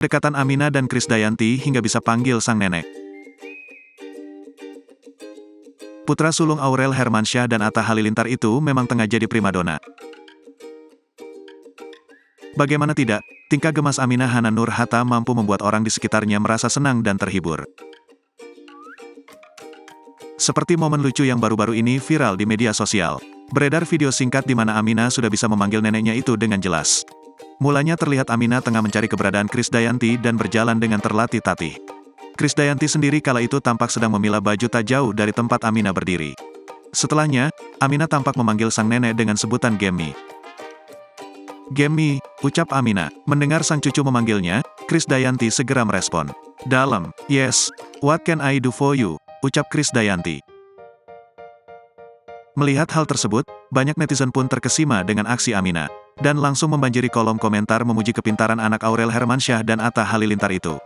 Dekatan Aminah dan Krisdayanti hingga bisa panggil sang nenek. Putra sulung Aurel Hermansyah dan Atta Halilintar itu memang tengah jadi primadona. Bagaimana tidak, tingkah gemas Aminah Hana Nur Hatta mampu membuat orang di sekitarnya merasa senang dan terhibur. Seperti momen lucu yang baru-baru ini viral di media sosial. Beredar video singkat di mana Aminah sudah bisa memanggil neneknya itu dengan jelas. Mulanya terlihat Aminah tengah mencari keberadaan Krisdayanti dan berjalan dengan terlatih-tatih. Krisdayanti sendiri kala itu tampak sedang memilah baju tak jauh dari tempat Aminah berdiri. Setelahnya, Aminah tampak memanggil sang nenek dengan sebutan Gemmi. Gemmi, ucap Aminah. Mendengar sang cucu memanggilnya, Krisdayanti segera merespon. Dalam, yes, what can I do for you, ucap Krisdayanti. Melihat hal tersebut, banyak netizen pun terkesima dengan aksi Aminah, dan langsung membanjiri kolom komentar memuji kepintaran anak Aurel Hermansyah dan Atta Halilintar itu.